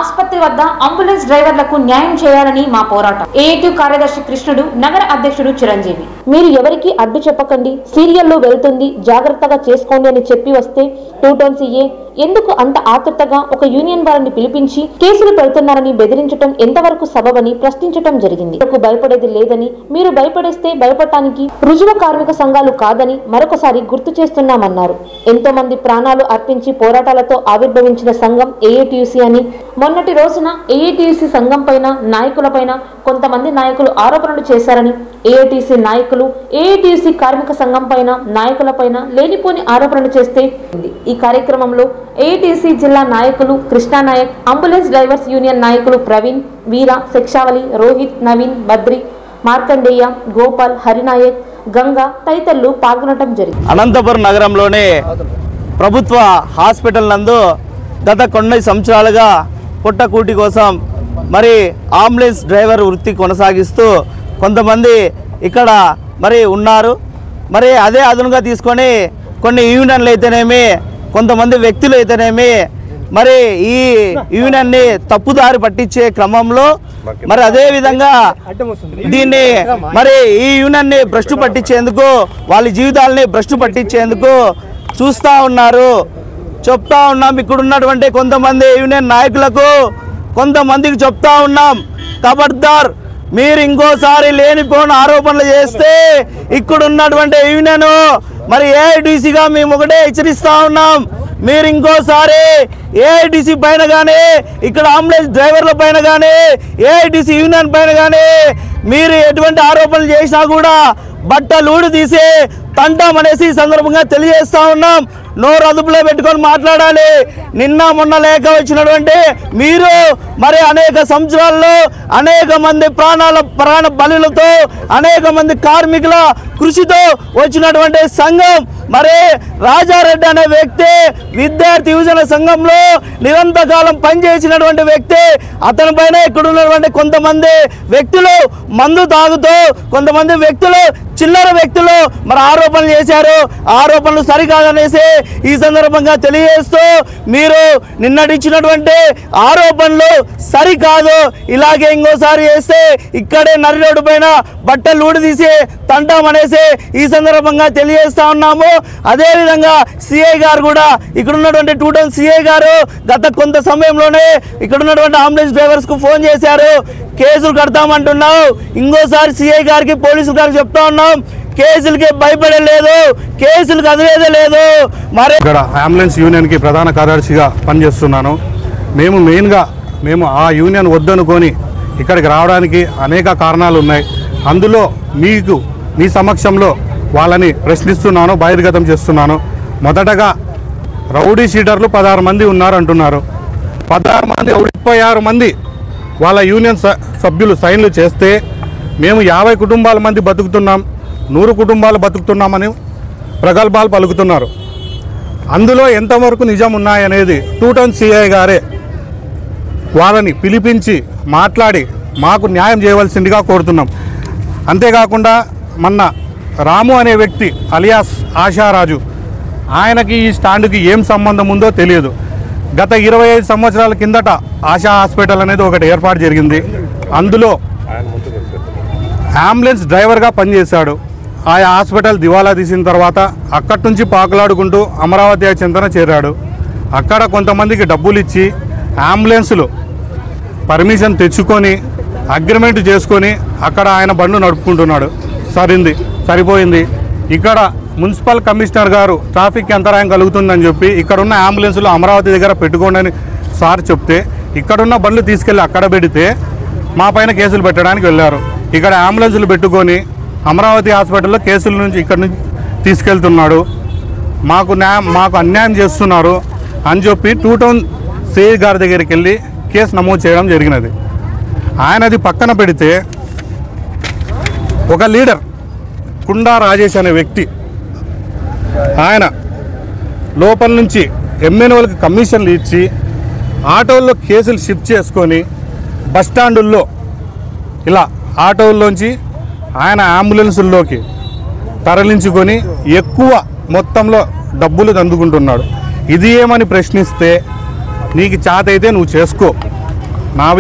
ఆసుపత్రి వద్ద అంబులెన్స్ డ్రైవర్లకు న్యాయం చేయాలని మా పోరాటం. ఏఐటీ కార్యదర్శి కృష్ణుడు, నగర అధ్యక్షుడు చిరంజీవి. మీరు ఎవరికి అడ్డు చెప్పకండి, సీరియల్లో వెళ్తుంది, జాగ్రత్తగా చేసుకోండి అని చెప్పి వస్తే 2 టౌన్ సీఏ ఎందుకు అంత ఆతృతగా ఒక యూనియన్ వారిని పిలిపించి కేసులు పెడుతున్నారని బెదిరించడం ఎంతవరకు సబబని ప్రశ్నించడం జరిగింది. భయపడేది లేదని, మీరు భయపడేస్తే భయపడటానికి రుజువు కార్మిక సంఘాలు కాదని మరొకసారి గుర్తు చేస్తున్నామన్నారు. ఎంతో మంది ప్రాణాలు అర్పించి పోరాటాలతో ఆవిర్భవించిన సంఘం ఏఐటీయూసీ అని మొన్నటి రోజున ఏఐటీయూసీ సంఘం పైన, నాయకులపైన కొంతమంది నాయకులు ఆరోపణలు చేశారని, ఏఐటీసీ నాయకులు ఏఐటీయూసీ కార్మిక సంఘం పైన, నాయకులపైన లేనిపోని ఆరోపణలు చేస్తే ఈ కార్యక్రమంలో ఏఐటీసీ జిల్లా నాయకులు కృష్ణానాయక్, అంబులెన్స్ డ్రైవర్స్ యూనియన్ నాయకులు ప్రవీణ్, వీర, శిక్షావళి, రోహిత్, నవీన్, బద్రి, మార్కండేయ, గోపాల్, హరినాయక్, గంగా తదితరులు పాల్గొనడం జరిగింది. అనంతపురం నగరంలోని ప్రభుత్వ హాస్పిటల్ నందు గత కొన్ని సంవత్సరాలుగా పుట్టకూటి కోసం మరి అంబులెన్స్ డ్రైవర్ వృత్తి కొనసాగిస్తూ కొంతమంది ఇక్కడ మరి ఉన్నారు. మరి అదే అదునుగా తీసుకొని కొన్ని యూనియన్లు అయితేనేమి, కొంతమంది వ్యక్తులు అయితేనేమి మరి ఈ యూనియన్ని తప్పుదారి పట్టించే క్రమంలో మరి అదే విధంగా దీన్ని మరి ఈ యూనియన్ని భ్రష్టు పట్టించేందుకు, వాళ్ళ జీవితాలని భ్రష్టు పట్టించేందుకు చూస్తూ ఉన్నారు. చెప్తా ఉన్నాం, ఇక్కడ ఉన్నటువంటి కొంతమంది యూనియన్ నాయకులకు కొంతమందికి చెప్తా ఉన్నాం, ఖబర్దార్ మీరు ఇంకోసారి లేనిపోయిన ఆరోపణలు చేస్తే ఇక్కడ ఉన్నటువంటి యూనియన్ మరి ఏఐటీసీగా మేము ఒకటే హెచ్చరిస్తా ఉన్నాం. మీరు ఇంకోసారి ఏఐటీసీ పైన కానీ, ఇక్కడ అంబులెన్స్ డ్రైవర్ల పైన కానీ, ఏఐటీసీ యూనియన్ పైన కానీ మీరు ఎటువంటి ఆరోపణలు చేసినా కూడా బట్టలు ఊడి తీసి తంటామనేసి ఈ సందర్భంగా తెలియజేస్తా ఉన్నాం. నోరు అదుపులో పెట్టుకొని మాట్లాడాలి. నిన్న మొన్న లేక వచ్చినటువంటి మీరు మరి అనేక సంవత్సరాల్లో అనేక మంది ప్రాణ బలులతో, అనేక మంది కార్మికుల కృషితో వచ్చినటువంటి సంఘం. మరి రాజారెడ్డి అనే వ్యక్తి విద్యార్థి యువజన సంఘంలో నిరంతరకాలం పనిచేసినటువంటి వ్యక్తి. అతని పైన ఇక్కడ ఉన్నటువంటి కొంతమంది వ్యక్తులు మందు తాగుతూ, కొంతమంది వ్యక్తులు చిల్లర వ్యక్తులు మరి ఆరోపణలు చేశారు. ఆరోపణలు సరికాదనేసి ఈ సందర్భంగా తెలియజేస్తూ, మీరు నిన్నటిచ్చినటువంటి ఆరోపణలు సరికాదు, ఇలాగే ఇంకోసారి చేస్తే ఇక్కడే నరి రోడ్డు పైన బట్టలు ఊడి తీసి తంటామనేసి ఈ సందర్భంగా తెలియజేస్తా ఉన్నాము. అదేవిధంగా సిఐ గారు కూడా, ఇక్కడ ఉన్నటువంటి 2 టౌన్ సిఐ గారు గత కొంత సమయంలోనే ఇక్కడ ఉన్నటువంటి అంబులెన్స్ డ్రైవర్స్ కు ఫోన్ చేశారు, కేసులు కడతామంటున్నావు. ఇంకోసారి సిఐ గారికి, పోలీసులు గారికి చెప్తా ఉన్నాం, కేసులకి భయపడలేదు, కేసులు కదిలేదే లేదు. మరి ఇక్కడ అంబులెన్స్ యూనియన్కి ప్రధాన కార్యదర్శిగా పనిచేస్తున్నాను. మేము ఆ యూనియన్ వద్దనుకొని ఇక్కడికి రావడానికి అనేక కారణాలు ఉన్నాయి. అందులో మీ సమక్షంలో వాళ్ళని ప్రశ్నిస్తున్నాను, బహిర్గతం చేస్తున్నాను. మొదటగా రౌడీ షీటర్లు 16 మంది ఉన్నారంటున్నారు. 16 మంది 36 మంది వాళ్ళ యూనియన్ సభ్యులు సైన్లు చేస్తే మేము 50 కుటుంబాల మంది బతుకుతున్నాం, 100 కుటుంబాలు బతుకుతున్నామని ప్రగల్భాలు పలుకుతున్నారు. అందులో ఎంతవరకు నిజం ఉన్నాయనేది 2 టౌన్ సిఐ గారే వాళ్ళని పిలిపించి మాట్లాడి మాకు న్యాయం చేయవలసిందిగా కోరుతున్నాం. అంతేకాకుండా మొన్న రాము అనే వ్యక్తి అలియాస్ ఆశారాజు, ఆయనకి ఈ స్టాండ్కి ఏం సంబంధం ఉందో తెలియదు. గత 25 సంవత్సరాల కిందట ఆశా హాస్పిటల్ అనేది ఒకటి ఏర్పాటు జరిగింది. అందులో అంబులెన్స్ డ్రైవర్గా పనిచేశాడు. ఆయా హాస్పిటల్ దివాలా తీసిన తర్వాత అక్కడి నుంచి పాకులాడుకుంటూ అమరావతి చెంతన చేరాడు. అక్కడ కొంతమందికి డబ్బులు ఇచ్చి అంబులెన్సులు పర్మిషన్ తెచ్చుకొని అగ్రిమెంట్ చేసుకొని అక్కడ ఆయన బండ్లు నడుపుకుంటున్నాడు. సరిపోయింది. ఇక్కడ మున్సిపల్ కమిషనర్ గారు ట్రాఫిక్ అంతరాయం కలుగుతుందని చెప్పి ఇక్కడున్న అంబులెన్సులు అమరావతి దగ్గర పెట్టుకోండి అని సార్ చెప్తే, ఇక్కడున్న బండ్లు తీసుకెళ్ళి అక్కడ పెడితే మా పైన కేసులు పెట్టడానికి వెళ్ళారు. ఇక్కడ అంబులెన్సులు పెట్టుకొని అమరావతి హాస్పిటల్లో కేసుల నుంచి ఇక్కడ నుంచి తీసుకెళ్తున్నాడు. మాకు అన్యాయం చేస్తున్నారు అని చెప్పి 2 టౌన్ సిఐ గారి దగ్గరికి వెళ్ళి కేసు నమోదు చేయడం జరిగినది. ఆయనది పక్కన పెడితే ఒక లీడర్ కుండా రాజేష్ అనే వ్యక్తి, ఆయన లోపల నుంచి ఎమ్మెల్యేలకు కమిషన్లు ఇచ్చి ఆటోల్లో కేసులు షిఫ్ట్ చేసుకొని బస్టాండుల్లో ఇలా ఆటోల్లోంచి ఆయన అంబులెన్సుల్లోకి తరలించుకొని ఎక్కువ మొత్తంలో డబ్బులు అందుకుంటున్నాడు. ఇది ఏమని ప్రశ్నిస్తే, నీకు చేతైతే నువ్వు చేసుకో, నావి